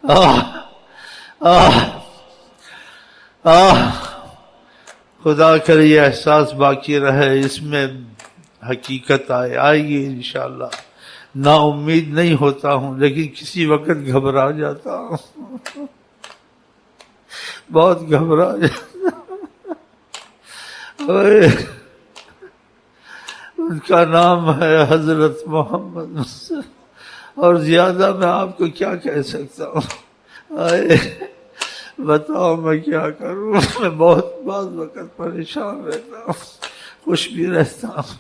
آہ آہ آہ خدا کرے یہ احساس باقی رہے، اس میں حقیقت آئے گی انشاءاللہ۔ نا امید نہیں ہوتا ہوں لیکن کسی وقت گھبرا جاتا ہوں، بہت گھبرا جاتا ہوں۔ ان کا نام ہے حضرت محمد اور زیادہ میں آپ کو کیا کہہ سکتا ہوں؟ بتاؤ میں کیا کروں؟ میں بہت بعض وقت پریشان رہتا ہوں، خوش بھی رہتا ہوں۔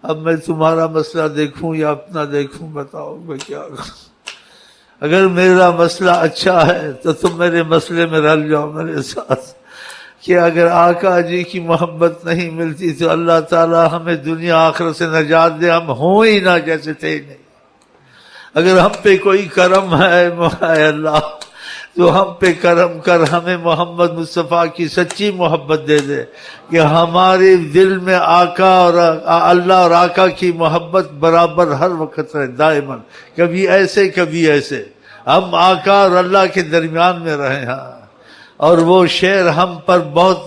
اب میں تمہارا مسئلہ دیکھوں یا اپنا دیکھوں؟ بتاؤ میں کیا کروں؟ اگر میرا مسئلہ اچھا ہے تو تم میرے مسئلے میں رل جاؤ میرے ساتھ، کہ اگر آقا جی کی محبت نہیں ملتی تو اللہ تعالی ہمیں دنیا آخرت سے نجات دے، ہم ہوں ہی نہ جیسے تھے نہیں۔ اگر ہم پہ کوئی کرم ہے اے اللہ تو ہم پہ کرم کر، ہمیں محمد مصطفیٰ کی سچی محبت دے دے، کہ ہمارے دل میں آقا اور اللہ اور آقا کی محبت برابر ہر وقت رہے، دائما، کبھی ایسے کبھی ایسے، ہم آقا اور اللہ کے درمیان میں رہیں۔ ہاں، اور وہ شعر ہم پر بہت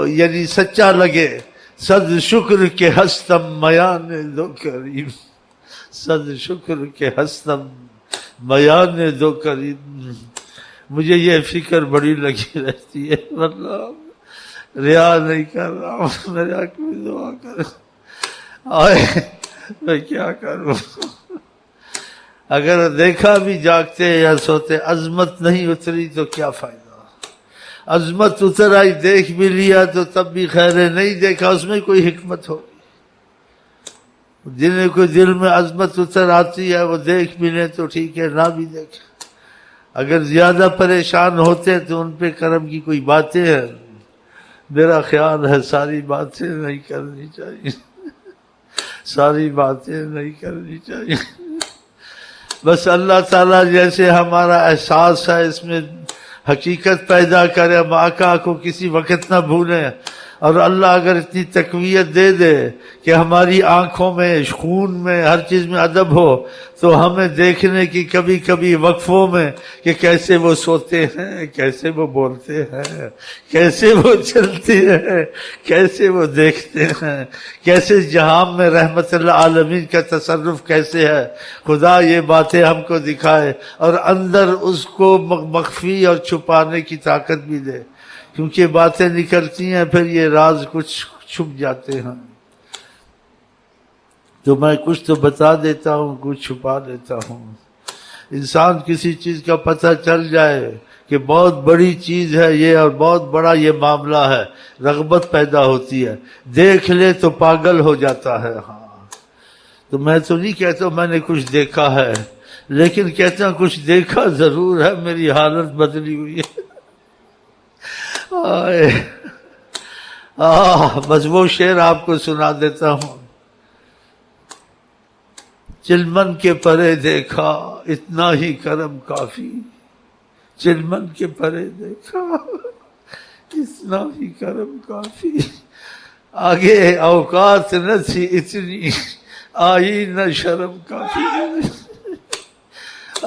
یعنی سچا لگے، صد شکر کے ہستم میان دو کریم، صد شکر کے ہستم میان دو کریم۔ مجھے یہ فکر بڑی لگی رہتی ہے، مطلب ریا نہیں کر رہا ہوں، میرے حق میں دعا کر، میں کیا کروں؟ اگر دیکھا بھی جاگتے یا سوتے عظمت نہیں اتری تو کیا فائدہ؟ عظمت اتر آئی دیکھ بھی لیا تو تب بھی خیر ہے، نہیں دیکھا اس میں کوئی حکمت ہوگی۔ جنہیں کوئی دل میں عظمت اتر آتی ہے وہ دیکھ بھی لیں تو ٹھیک ہے، نہ بھی دیکھیں۔ اگر زیادہ پریشان ہوتے تو ان پہ کرم کی کوئی باتیں ہیں، میرا خیال ہے ساری باتیں نہیں کرنی چاہیے، ساری باتیں نہیں کرنی چاہیے۔ بس اللہ تعالیٰ جیسے ہمارا احساس ہے اس میں حقیقت پیدا کرے، ہم آقا کو کسی وقت نہ بھولیں، اور اللہ اگر اتنی تقویت دے دے کہ ہماری آنکھوں میں، خون میں، ہر چیز میں ادب ہو، تو ہمیں دیکھنے کی کبھی کبھی وقفوں میں کہ کیسے وہ سوتے ہیں، کیسے وہ بولتے ہیں، کیسے وہ چلتے ہیں، کیسے وہ دیکھتے ہیں، کیسے جہاں میں رحمت اللہ عالمین کا تصرف کیسے ہے، خدا یہ باتیں ہم کو دکھائے اور اندر اس کو مخفی اور چھپانے کی طاقت بھی دے، کیونکہ باتیں نکلتی ہیں پھر یہ راز کچھ چھپ جاتے ہیں۔ تو میں کچھ تو بتا دیتا ہوں، کچھ چھپا دیتا ہوں۔ انسان کسی چیز کا پتہ چل جائے کہ بہت بڑی چیز ہے یہ اور بہت بڑا یہ معاملہ ہے، رغبت پیدا ہوتی ہے، دیکھ لے تو پاگل ہو جاتا ہے۔ ہاں، تو میں تو نہیں کہتا میں نے کچھ دیکھا ہے، لیکن کہتا ہوں کچھ دیکھا ضرور ہے، میری حالت بدلی ہوئی ہے۔ بس وہ شعر آپ کو سنا دیتا ہوں۔ چلمن کے پرے دیکھا اتنا ہی کرم کافی، چلمن کے پرے دیکھا اتنا ہی کرم کافی، آگے اوقات نہ تھی اتنی، آئی نہ شرم کافی،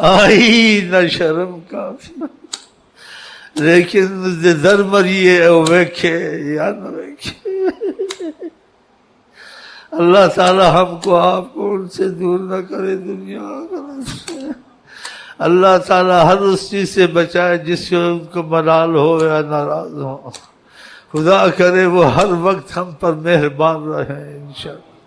آئی نہ شرم کافی، لیکن در مریے او ویکھے یا نہ ویکھے۔ اللہ تعالی ہم کو آپ کو ان سے دور نہ کرے دنیا آخرت سے۔ اللہ تعالی ہر اس چیز سے بچائے جس سے ان کو ملال ہو یا ناراض ہو۔ خدا کرے وہ ہر وقت ہم پر مہربان رہے انشاءاللہ۔